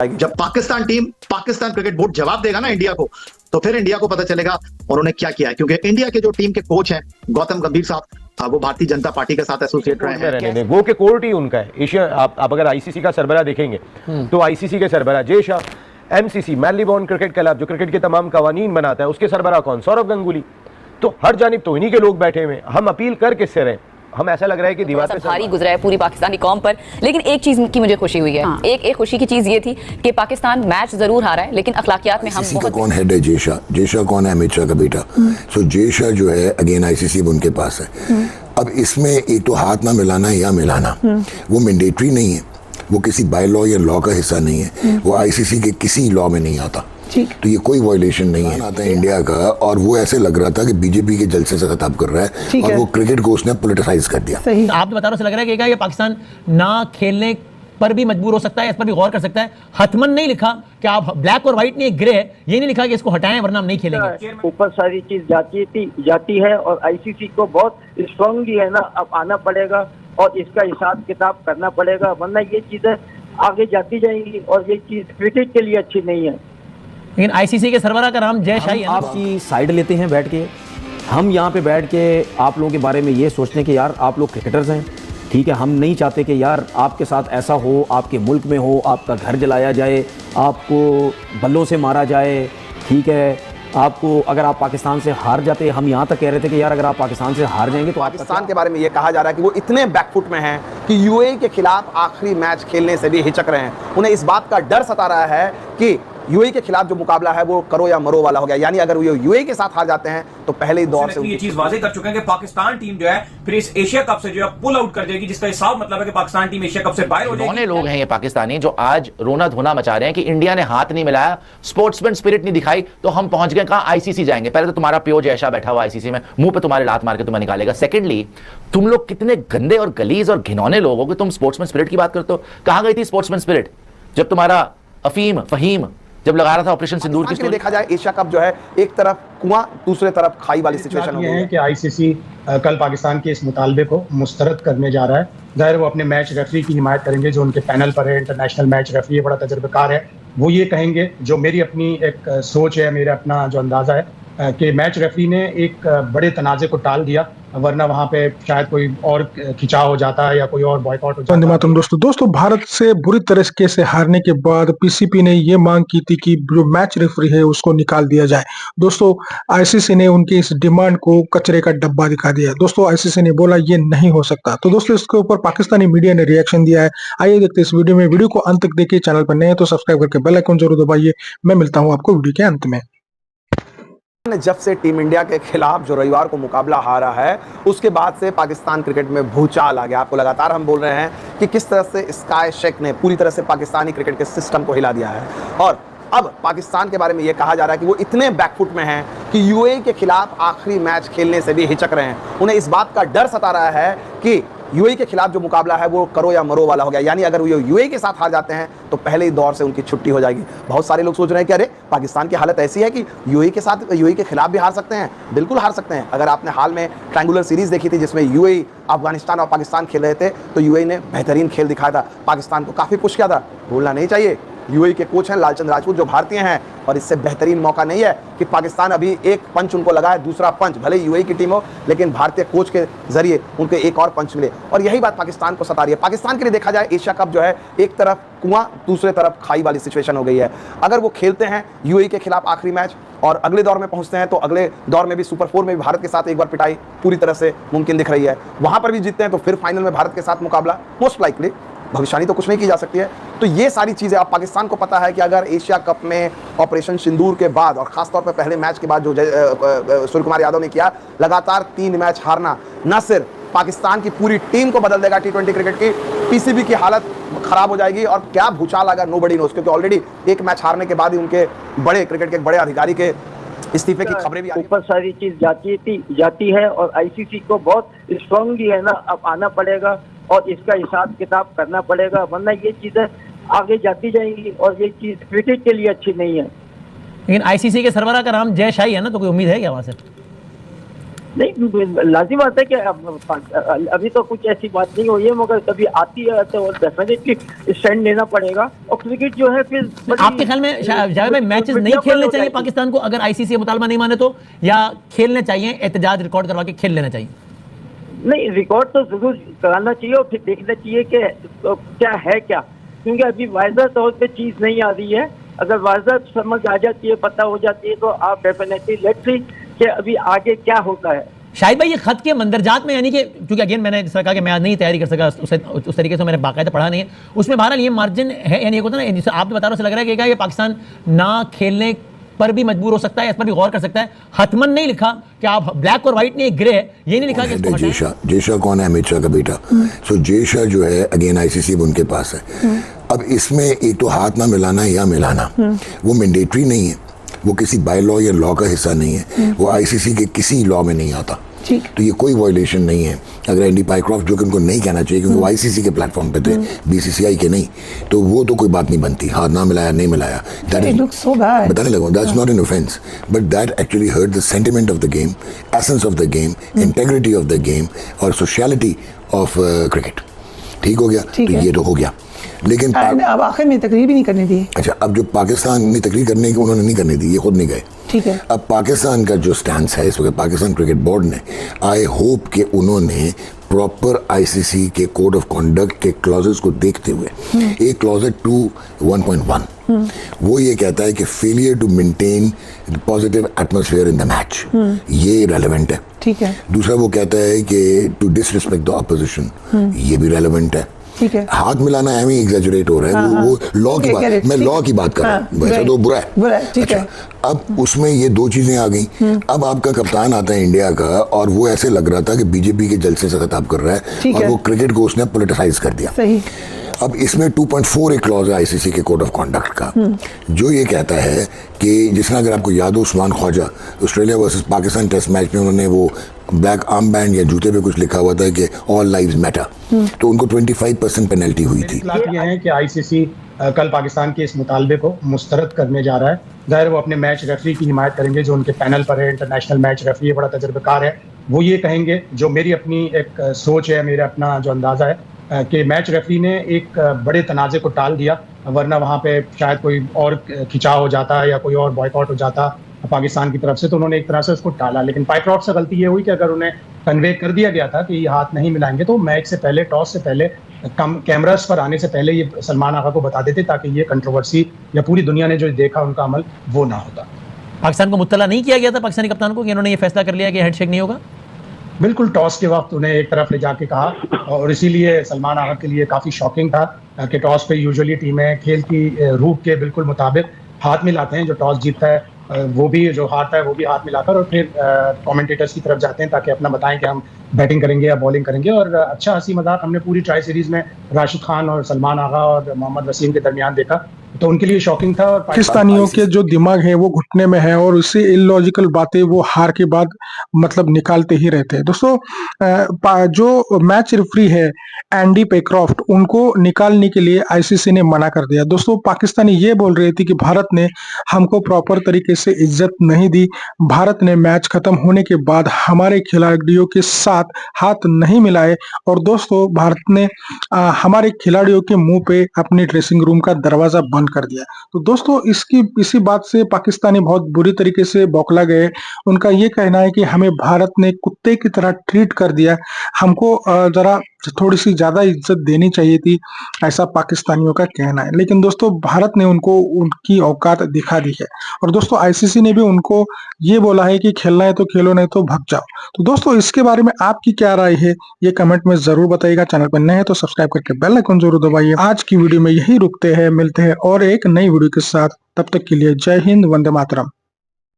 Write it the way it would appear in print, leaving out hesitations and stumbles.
जब Pakistan cricket board जवाब देगा ना इंडिया को, तो फिर इंडिया को पता चलेगा उन्होंने क्या किया है। क्योंकि इंडिया के जो टीम के कोच हैं गौतम गंभीर साहब, वो भारतीय जनता पार्टी के साथ एसोसिएट रहे हैं। वो के कोर्ट ही उनका है। एशिया आप अगर आईसीसी का सरबराह देखेंगे तो आईसीसी के सरबराह Jay Shah, MCC मैनलीबॉर्न cricket club जो क्रिकेट के तमाम कवानीन बनाता है, उसके सरबराह कौन? सौरव गंगुली। तो हर जानिब तो इन्हीं के लोग बैठे हुए। हम अपील कर किससे रहे? हम ऐसा लग रहा है कि दीवार पे भारी गुजरा है पूरी पाकिस्तानी कौम पर। लेकिन एक चीज की मुझे खुशी हुई है। एक खुशी की चीज ये थी कि पाकिस्तान मैच जरूर हारा है, लेकिन अखलाकियात में हम बहुत। कौन हेड है? जय शाह कौन है? अमित शाह का बेटा। सो जय शाह जो है अगेन आईसीसी उनके पास है। अब इसमें एक तो हाथ ना मिलाना या मिलाना, वो मैंडेटरी नहीं है, वो किसी बाय लॉ या लॉ का हिस्सा नहीं है, वो आईसीसी के किसी लॉ में नहीं आता। तो ये कोई वायलेशन नहीं है आता है इंडिया का। और वो ऐसे लग रहा था कि बीजेपी के जलसे से खिताब कर रहा है और वो क्रिकेट को उसने पॉलिटिसाइज कर दिया। सही आप बता रहे हो, लग रहा है कि क्या ये पाकिस्तान ना खेलने पर भी मजबूर हो सकता है, इस पर भी गौर कर सकता है। हतमन नहीं लिखा कि आप ब्लैक और व्हाइट नहीं, ग्रे है, ये नहीं लिखा कि इसको हटाएं वरना हम नहीं खेलेंगे। ऊपर सारी चीज जाती है और आईसीसी को बहुत स्ट्रांगली है ना अब आना पड़ेगा और इसका हिसाब किताब करना पड़ेगा, वरना ये चीजें आगे जाती जाएंगी और ये चीज क्रिकेट के लिए अच्छी नहीं है। लेकिन आईसीसी के सरबराह का नाम जय शाही है। आपकी साइड लेते हैं बैठ के, हम यहाँ पे बैठ के आप लोगों के बारे में ये सोचते हैं कि यार आप लोग क्रिकेटर्स हैं, ठीक है, हम नहीं चाहते कि यार आपके साथ ऐसा हो, आपके मुल्क में हो, आपका घर जलाया जाए, आपको बल्लों से मारा जाए, ठीक है। आपको अगर आप पाकिस्तान से हार जाते, हम यहाँ तक कह रहे थे कि यार अगर आप पाकिस्तान से हार जाएंगे तो पाकिस्तान के बारे में ये कहा जा रहा है कि वो इतने बैकफुट में हैं कि यूएई के खिलाफ आखिरी मैच खेलने से भी हिचक रहे हैं। उन्हें इस बात का डर सता रहा है कि यूएई के खिलाफ जो मुकाबला है वो करो या मरो वाला हो गया, यानी अगर वो यूएई के साथ हार जाते हैं तो पहले ही दौर से ये चीज वाज़ेह कर चुके हैं कि पाकिस्तान टीम जो है फिर इस एशिया कप से जो है पुल आउट कर जाएगी, जिसका हिसाब मतलब है कि पाकिस्तान टीम एशिया कप से बाहर हो जाएगी। लोग हैं ये पाकिस्तानी जो आज रोना धोना मचा रहे हैं कि इंडिया ने हाथ नहीं मिलाया, स्पोर्ट्समैन स्पिरिट नहीं दिखाई, तो हम पहुंच गए कहां? आईसीसी जाएंगे। पहले तो तुम्हारा प्यो जयशा बैठा हुआ आईसीसी में, मुंह पे तुम्हारे लात मार के तुम्हें निकालेगा। सेकेंडली, तुम लोग कितने गंदे और गलीज और घिनौने लोग हो कि तुम स्पोर्ट्समैन स्पिरिट की बात करते हो। कहां गई थी स्पोर्ट्समैन स्पिरिट जब तुम्हारा फहीम जब लगा रहा था ऑपरेशन सिंदूर की? देखा जाए एशिया कप जो है एक तरफ कुआं दूसरे तरफ खाई वाली सिचुएशन हो गई है कि आईसीसी कल पाकिस्तान के इस मुतालबे को मुस्तरद करने जा रहा है। जाहिर वो अपने मैच रेफरी की हिमायत करेंगे जो उनके पैनल पर है, इंटरनेशनल मैच रेफरी है, बड़ा तजर्बेकार है। वो ये कहेंगे, जो मेरी अपनी एक सोच है, मेरा अपना जो अंदाजा है कि मैच रेफरी ने एक बड़े तनाज़े को टाल दिया, वरना वहां पे शायद कोई और खिंचाव हो जाता है या कोई और बॉयकॉट हो जाता है। दोस्तों भारत से बुरी तरीके से हारने के बाद पीसीबी ने ये मांग की थी कि जो मैच रेफरी है उसको निकाल दिया जाए। दोस्तों आईसीसी ने उनकी इस डिमांड को कचरे का डब्बा दिखा दिया। दोस्तों आईसीसी ने बोला ये नहीं हो सकता। तो दोस्तों इसके ऊपर पाकिस्तानी मीडिया ने रिएक्शन दिया है। आइए देखते हैं इस वीडियो में। वीडियो को अंत तक देखिए, चैनल पर नए हैं तो सब्सक्राइब करके बेल आइकन जरूर दबाइए। मैं मिलता हूँ आपको वीडियो के अंत में। जब से टीम इंडिया के खिलाफ जो रविवार को मुकाबला हारा है, उसके बाद से पाकिस्तान क्रिकेट में भूचाल आ गया। आपको लगातार हम बोल रहे हैं कि किस तरह से स्काई शेख ने पूरी तरह से पाकिस्तानी क्रिकेट के सिस्टम को हिला दिया है। और अब पाकिस्तान के बारे में ये कहा जा रहा है कि वो इतने बैकफुट में हैं कि यूएई के खिलाफ आखिरी मैच खेलने से भी हिचक रहे हैं। उन्हें इस बात का डर सता रहा है कि यूएई के खिलाफ जो मुकाबला है वो करो या मरो वाला हो गया, यानी अगर वो यूएई के साथ हार जाते हैं तो पहले ही दौर से उनकी छुट्टी हो जाएगी। बहुत सारे लोग सोच रहे हैं कि अरे पाकिस्तान की हालत ऐसी है कि यूएई के खिलाफ भी हार सकते हैं। बिल्कुल हार सकते हैं। अगर आपने हाल में ट्रायंगुलर सीरीज देखी थी जिसमें यूएई, अफगानिस्तान और पाकिस्तान खेल रहे थे, तो यूएई ने बेहतरीन खेल दिखाया था, पाकिस्तान को काफ़ी पुश किया था। भूलना नहीं चाहिए, यूएई के कोच हैं लालचंद राजपूत जो भारतीय हैं, और इससे बेहतरीन मौका नहीं है कि पाकिस्तान अभी एक पंच उनको लगा है, दूसरा पंच भले यूएई की टीम हो लेकिन भारतीय कोच के जरिए उनको एक और पंच मिले, और यही बात पाकिस्तान को सता रही है। पाकिस्तान के लिए देखा जाए एशिया कप जो है एक तरफ कुआं दूसरे तरफ खाई वाली सिचुएशन हो गई है। अगर वो खेलते हैं यूएई के खिलाफ आखिरी मैच और अगले दौर में पहुंचते हैं तो अगले दौर में भी सुपर 4 में भी भारत के साथ एक बार पिटाई पूरी तरह से मुमकिन दिख रही है। वहां पर भी जीतते हैं तो फिर फाइनल में भारत के साथ मुकाबला मोस्ट लाइकली, भविष्यवाणी तो कुछ नहीं की जा सकती है। तो ये सारी चीज़ें अब पाकिस्तान को पता है कि अगर एशिया कप में ऑपरेशन सिंदूर के बाद और खासतौर पर पहले मैच के बाद जो सूर्य कुमार यादव ने किया, लगातार 3 मैच हारना न सिर्फ पाकिस्तान की पूरी टीम को बदल देगा टी20 क्रिकेट की, पीसीबी की हालत खराब हो जाएगी और क्या भूचाल आएगा नोबडी नोस, क्योंकि ऑलरेडी एक मैच हारने के बाद ही उनके बड़े क्रिकेट के बड़े अधिकारी के इस्तीफे की खबरें भी ऊपर सारी चीज जाती है और आईसीसी को बहुत स्ट्रांगली है ना अब आना पड़ेगा और इसका हिसाब किताब करना पड़ेगा, वरना ये चीजें आगे जाती जाएंगी और ये चीज क्रिकेट के लिए अच्छी नहीं है। लेकिन आईसीसी के सरबराह का नाम जय शाही है ना, तो कोई उम्मीद है क्या वहां से? नहीं, लाजिम बात है कि अभी तो कुछ ऐसी बात नहीं हुई है, मगर कभी आती है तो डेफिनेटली स्टैंड लेना पड़ेगा। और क्रिकेट जो है फिर आपके ख्याल में जावेद भाई मैचेस नहीं खेलने चाहिए पाकिस्तान को अगर आईसीसी मुतालबा नहीं माने तो, या खेलने चाहिए, एहतजाज रिकॉर्ड करवा के खेल लेना चाहिए? नहीं, रिकॉर्ड तो जरूर कराना चाहिए और फिर देखना चाहिए कि क्या है क्या, क्योंकि अभी वाज़ह तौर पे चीज़ नहीं आ रही है। अगर वाज़ह समझ आ जाती है, पता हो जाती है, तो आप डेफिनेटली लेट्स सी कि अभी आगे क्या होता है। शाहिद भाई, ये खत के मंदरजात में, यानी कि क्योंकि अगेन मैंने जिस तरह कहा कि मैं आज नहीं तैयारी कर सका उस तरीके से मैंने बाकायदा पढ़ा नहीं है, उसमें बहरहाल ये मार्जिन है, यानी होता है ना, जैसे आपने बता रहे हो, लग रहा है कि ये पाकिस्तान ना खेलने पर भी मजबूर हो सकता है, इस पर भी गौर कर सकता है। हतमन नहीं लिखा कि आप ब्लैक और व्हाइट नहीं, ग्रे है, ये नहीं लिखा कि जेशा कौन है? अमित शाह का बेटा। सो जेशा जो है अगेन आईसीसी उनके पास है। अब इसमें एक तो हाथ ना मिलाना या मिलाना, वो मैंडेटरी नहीं है, वो किसी बाय लॉ या लॉ का हिस्सा नहीं है, वो आईसीसी के किसी लॉ में नहीं आता। तो ये कोई वायलेशन नहीं है। अगर एंडी पाइक्रॉफ्ट, जो कि उनको नहीं कहना चाहिए क्योंकि वो आईसीसी के प्लेटफॉर्म पे थे, बीसीसीआई के नहीं, तो वो तो कोई बात नहीं बनती, हाथ ना मिलाया नहीं मिलाया, बताने लगा, that's not an offence, but that actually hurt the sentiment of the game, essence of the game, integrity of the game और सोशलिटी ऑफ क्रिकेट। ठीक हो गया, तो ये तो हो गया। लेकिन अब आखिर में तकरीर भी नहीं करने दी। अच्छा, अब जो पाकिस्तान ने तकरीर करने की उन्होंने नहीं करने दी, ये खुद नहीं गए। ठीक है। अब पाकिस्तान का जो स्टैंड है इस वक्त, पाकिस्तान क्रिकेट बोर्ड ने, आई होप कि उन्होंने प्रॉपर आईसीसी के कोड ऑफ कंडक्ट के क्लॉजेस को देखते हुए, एक क्लॉज है 2(1.1), वो ये कहता है कि failure to maintain positive atmosphere in the match, ये रेलेवेंट है। ठीक है। दूसरा वो कहता है कि टू डिसरिस्पेक्ट द ऑपोजिशन, ये भी रेलेवेंट है। ठीक है। हाथ मिलाना है, एग्जैजरेट हो रहा है, वो लॉ की बात, मैं लॉ की बात कर रहा हूँ, वैसे तो बुरा है। ठीक है। अब उसमें ये दो चीजें आ गई। अब आपका कप्तान आता है इंडिया का, और वो ऐसे लग रहा था कि बीजेपी के जलसे से खिताब कर रहा है, और वो क्रिकेट को उसने पॉलिटिसाइज कर दिया। सही। अब इसमें 2.4 एक क्लॉज है आईसीसी के कोड ऑफ कंडक्ट का, जो ये कहता है कि जिसमें, अगर आपको याद हो, Usman Khawaja Australia versus Pakistan test match में उन्होंने वो ब्लैक आर्म बैंड या जूते पे कुछ लिखा हुआ था कि ऑल लाइव्स मैटर, तो उनको 25% पेनल्टी हुई थी। ये है कि आईसीसी कल पाकिस्तान के इस मुतालबे को मुस्तरद करने जा रहा है। ज़ाहिर वो अपने मैच रेफरी की हिमायत करेंगे जो उनके पैनल पर है, इंटरनेशनल मैच रेफरी, बड़ा तजर्बेकार है। वो ये कहेंगे, जो मेरी अपनी एक सोच है, मेरा अपना जो अंदाज़ा है, कि मैच रेफरी ने एक बड़े तनाज़े को टाल दिया, वरना वहाँ पे शायद कोई और खिंचाव हो जाता या कोई और बॉयकॉट हो जाता पाकिस्तान की तरफ से, तो उन्होंने एक तरह से उसको टाला। लेकिन पाइक्रॉफ्ट से गलती ये हुई कि अगर उन्हें कन्वे कर दिया गया था कि ये हाथ नहीं मिलाएंगे, तो मैच से पहले, टॉस से पहले, कैमरास पर आने से पहले ये सलमान आगा को बता देते, ताकि ये कंट्रोवर्सी या पूरी दुनिया ने जो देखा उनका अमल वो ना होता। पाकिस्तान को मुत्तला नहीं किया गया था पाकिस्तानी कप्तान को कि इन्होंने ये फैसला कर लिया कि हैंडशेक नहीं होगा? बिल्कुल, टॉस के वक्त उन्हें एक तरफ ले जाके कहा, और इसीलिए सलमान आगा के लिए काफ़ी शॉकिंग था कि टॉस पे यूजुअली टीमें खेल की रूह के बिल्कुल मुताबिक हाथ मिलाते हैं, जो टॉस जीतता है वो भी, जो हारता है वो भी हाथ मिलाकर, और फिर कमेंटेटर्स की तरफ जाते हैं ताकि अपना बताएं कि हम बैटिंग करेंगे या बॉलिंग करेंगे। और अच्छा हंसी मजाक हमने पूरी ट्राई सीरीज में राशिद खान और सलमान आगा और मोहम्मद वसीम के दरमियान देखा, तो उनके लिए शॉकिंग था। और पाकिस्तानियों के जो दिमाग है वो घुटने में है, और उससे इलॉजिकल बातें वो हार के बाद मतलब निकालते ही रहते हैं। दोस्तों, जो मैच रेफरी है एंडी पेक्रॉफ्ट, उनको निकालने के लिए आईसीसी ने मना कर दिया। दोस्तों, पाकिस्तानी ये बोल रहे थे कि भारत ने हमको प्रॉपर तरीके से इज्जत नहीं दी, भारत ने मैच खत्म होने के बाद हमारे खिलाड़ियों के साथ हाथ नहीं मिलाए, और दोस्तों भारत ने हमारे खिलाड़ियों के मुंह पे अपने ड्रेसिंग रूम का दरवाजा बंद कर दिया। तो दोस्तों, इसी बात से पाकिस्तानी बहुत बुरी तरीके से बौखला गए। उनका ये कहना है कि हमें भारत ने कुत्ते की तरह ट्रीट कर दिया, हमको जरा थोड़ी सी ज्यादा इज्जत देनी चाहिए थी, ऐसा पाकिस्तानियों का कहना है। लेकिन दोस्तों, भारत ने उनको उनकी औकात दिखा दी है, और दोस्तों आईसीसी ने भी उनको ये बोला है कि खेलना है तो खेलो, नहीं तो भाग जाओ। तो दोस्तों, इसके बारे में आपकी क्या राय है, ये कमेंट में जरूर बताइएगा। चैनल पर नए हैं तो सब्सक्राइब करके बेल आइकन जरूर दबाइए। आज की वीडियो में यही रुकते हैं, मिलते हैं और एक नई वीडियो के साथ। तब तक के लिए जय हिंद, वंदे मातरम।